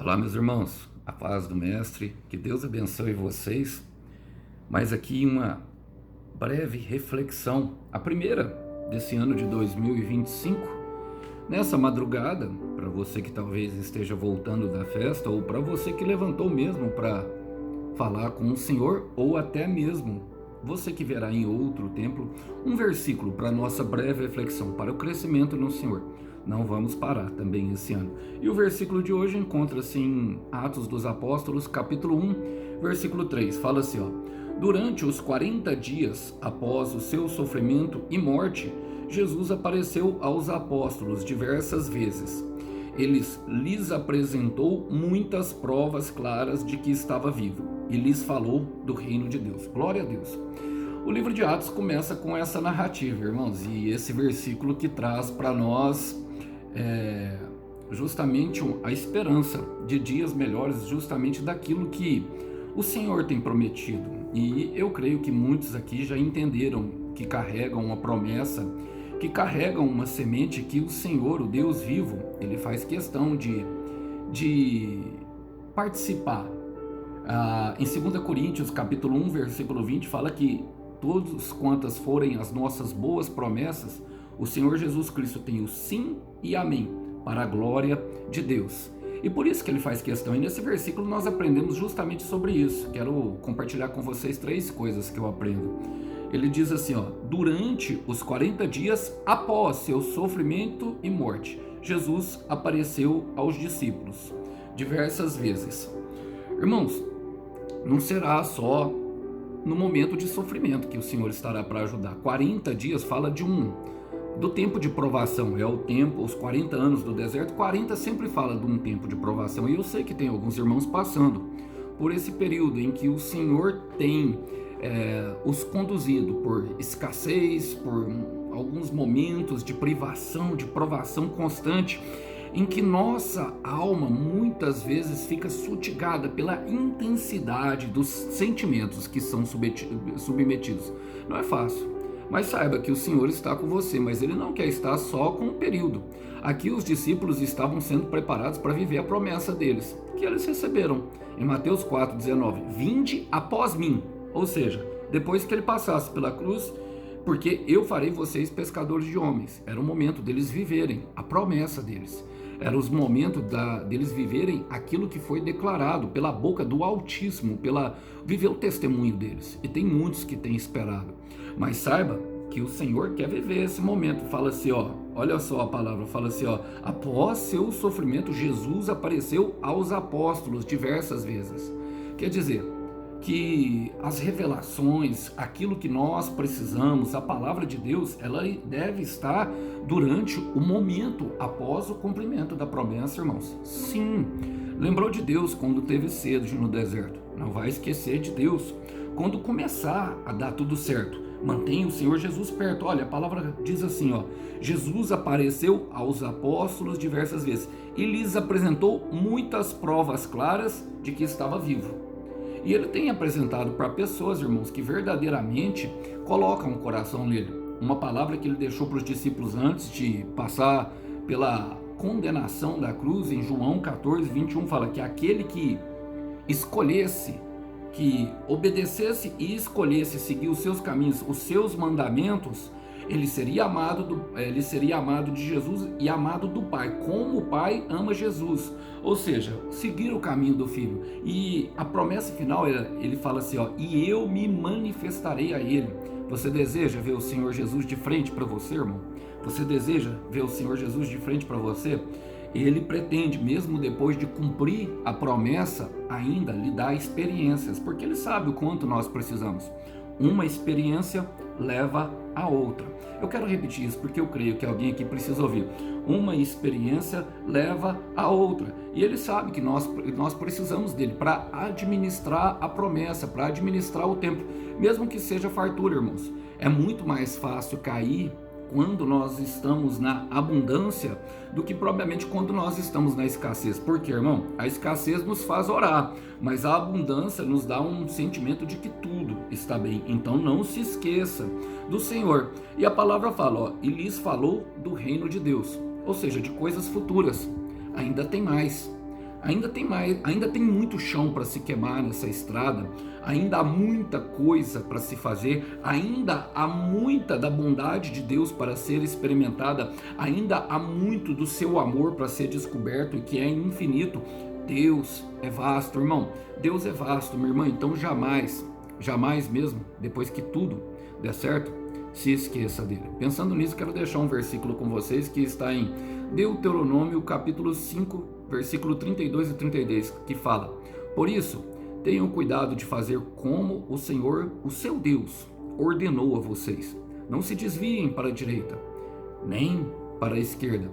Olá, meus irmãos, a paz do Mestre, que Deus abençoe vocês. Mas aqui uma breve reflexão, a primeira desse ano de 2025. Nessa madrugada, para você que talvez esteja voltando da festa, ou para você que levantou mesmo para falar com o Senhor, ou até mesmo você que verá em outro templo, um versículo para nossa breve reflexão, para o crescimento no Senhor. Não vamos parar também esse ano. E o versículo de hoje encontra-se em Atos dos Apóstolos, capítulo 1, versículo 3. Fala assim, ó: durante os 40 dias após o seu sofrimento e morte, Jesus apareceu aos apóstolos diversas vezes. Ele lhes apresentou muitas provas claras de que estava vivo e lhes falou do reino de Deus. Glória a Deus. O livro de Atos começa com essa narrativa, irmãos, e esse versículo que traz para nós justamente a esperança de dias melhores, justamente daquilo que o Senhor tem prometido. E eu creio que muitos aqui já entenderam que carregam uma promessa, que carregam uma semente que o Senhor, o Deus vivo, ele faz questão de participar. Em 2 Coríntios, capítulo 1, versículo 20, fala que todos quantas forem as nossas boas promessas, o Senhor Jesus Cristo tem o sim e amém, para a glória de Deus. E por isso que ele faz questão. E nesse versículo nós aprendemos justamente sobre isso. Quero compartilhar com vocês 3 coisas que eu aprendo. Ele diz assim, ó: durante os 40 dias após seu sofrimento e morte, Jesus apareceu aos discípulos diversas vezes. Irmãos, não será só no momento de sofrimento que o Senhor estará para ajudar. 40 dias fala do tempo de provação, é o tempo, os 40 anos do deserto. 40 sempre fala de um tempo de provação, e eu sei que tem alguns irmãos passando por esse período em que o Senhor tem os conduzido por escassez, por alguns momentos de privação, de provação constante, em que nossa alma muitas vezes fica sutigada pela intensidade dos sentimentos que são submetidos. Não é fácil. Mas saiba que o Senhor está com você, mas Ele não quer estar só com um período. Aqui os discípulos estavam sendo preparados para viver a promessa deles, que eles receberam. Em Mateus 4,19, vinde após mim, ou seja, depois que Ele passasse pela cruz, porque eu farei vocês pescadores de homens. Era o momento deles viverem a promessa deles. Era os momentos deles viverem aquilo que foi declarado pela boca do Altíssimo, viver o testemunho deles. E tem muitos que têm esperado. Mas saiba que o Senhor quer viver esse momento. Fala assim, ó, olha só a palavra, fala assim, ó: após seu sofrimento, Jesus apareceu aos apóstolos diversas vezes. Quer dizer, que as revelações, aquilo que nós precisamos, a palavra de Deus, ela deve estar durante o momento após o cumprimento da promessa, irmãos. Sim, lembrou de Deus quando teve sede no deserto? Não vai esquecer de Deus quando começar a dar tudo certo. Mantenha o Senhor Jesus perto. Olha, a palavra diz assim, ó: Jesus apareceu aos apóstolos diversas vezes e lhes apresentou muitas provas claras de que estava vivo. E ele tem apresentado para pessoas, irmãos, que verdadeiramente colocam o coração nele. Uma palavra que ele deixou para os discípulos antes de passar pela condenação da cruz, em João 14, 21, fala que aquele que escolhesse, que obedecesse e escolhesse seguir os seus caminhos, os seus mandamentos, ele seria amado de Jesus e amado do Pai, como o Pai ama Jesus. Ou seja, seguir o caminho do Filho. E a promessa final, ele fala assim, ó: e eu me manifestarei a ele. Você deseja ver o Senhor Jesus de frente para você, irmão? Você deseja ver o Senhor Jesus de frente para você? Ele pretende, mesmo depois de cumprir a promessa, ainda lhe dar experiências, porque ele sabe o quanto nós precisamos. Uma experiência leva a outra. Eu quero repetir isso porque eu creio que alguém aqui precisa ouvir. Uma experiência leva a outra. E ele sabe que nós precisamos dele para administrar a promessa, para administrar o tempo, mesmo que seja fartura, irmãos. É muito mais fácil cair quando nós estamos na abundância do que propriamente quando nós estamos na escassez. Porque, irmão, a escassez nos faz orar, mas a abundância nos dá um sentimento de que tudo está bem. Então não se esqueça do Senhor. E a palavra fala, ó: e lhes falou do reino de Deus, ou seja, de coisas futuras. Ainda tem mais. Ainda tem mais, ainda tem muito chão para se queimar nessa estrada, ainda há muita coisa para se fazer, ainda há muita da bondade de Deus para ser experimentada, ainda há muito do seu amor para ser descoberto e que é infinito. Deus é vasto, irmão. Deus é vasto, minha irmã. Então jamais, jamais mesmo, depois que tudo der certo, se esqueça dele. Pensando nisso, quero deixar um versículo com vocês que está em Deuteronômio capítulo 5, versículo 32 e 33, que fala: por isso, tenham cuidado de fazer como o Senhor, o seu Deus, ordenou a vocês. Não se desviem para a direita, nem para a esquerda.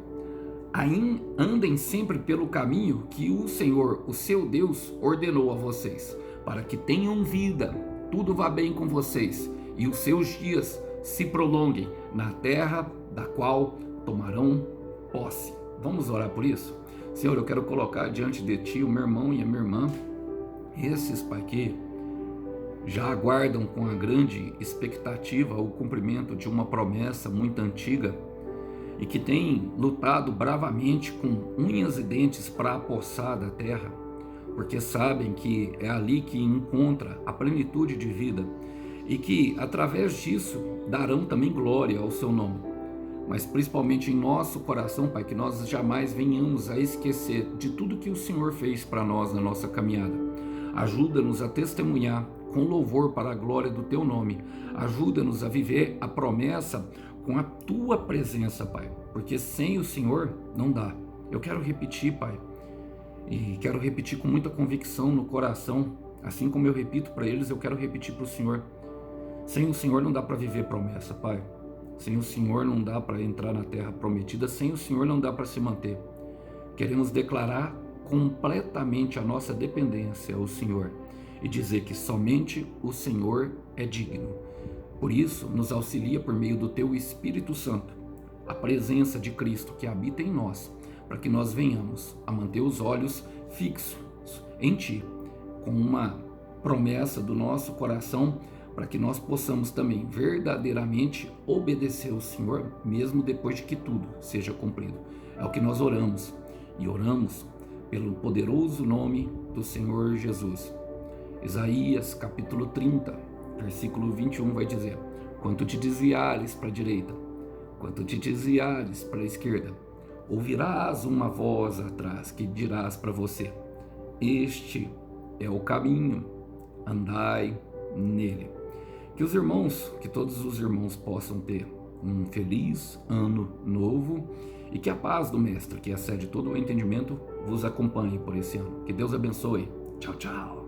Andem sempre pelo caminho que o Senhor, o seu Deus, ordenou a vocês, para que tenham vida, tudo vá bem com vocês, e os seus dias se prolonguem na terra da qual tomarão posse. Vamos orar por isso? Senhor, eu quero colocar diante de Ti o meu irmão e a minha irmã, esses, Pai, que já aguardam com a grande expectativa o cumprimento de uma promessa muito antiga e que têm lutado bravamente com unhas e dentes para apossar da terra, porque sabem que é ali que encontra a plenitude de vida e que através disso darão também glória ao Seu nome. Mas principalmente em nosso coração, Pai, que nós jamais venhamos a esquecer de tudo que o Senhor fez para nós na nossa caminhada. Ajuda-nos a testemunhar com louvor para a glória do Teu nome. Ajuda-nos a viver a promessa com a Tua presença, Pai, porque sem o Senhor não dá. Eu quero repetir, Pai, e quero repetir com muita convicção no coração, assim como eu repito para eles, eu quero repetir para o Senhor. Sem o Senhor não dá para viver promessa, Pai. Sem o Senhor não dá para entrar na terra prometida, sem o Senhor não dá para se manter. Queremos declarar completamente a nossa dependência ao Senhor e dizer que somente o Senhor é digno. Por isso, nos auxilia por meio do Teu Espírito Santo, a presença de Cristo que habita em nós, para que nós venhamos a manter os olhos fixos em Ti, com uma promessa do nosso coração, para que nós possamos também verdadeiramente obedecer ao Senhor, mesmo depois de que tudo seja cumprido. É o que nós oramos, e oramos pelo poderoso nome do Senhor Jesus. Isaías capítulo 30, versículo 21 vai dizer: quanto te desviares para a direita, quanto te desviares para a esquerda, ouvirás uma voz atrás que dirás para você: este é o caminho, andai nele. Que os irmãos, que todos os irmãos possam ter um feliz ano novo e que a paz do Mestre, que excede todo o entendimento, vos acompanhe por esse ano. Que Deus abençoe. Tchau, tchau.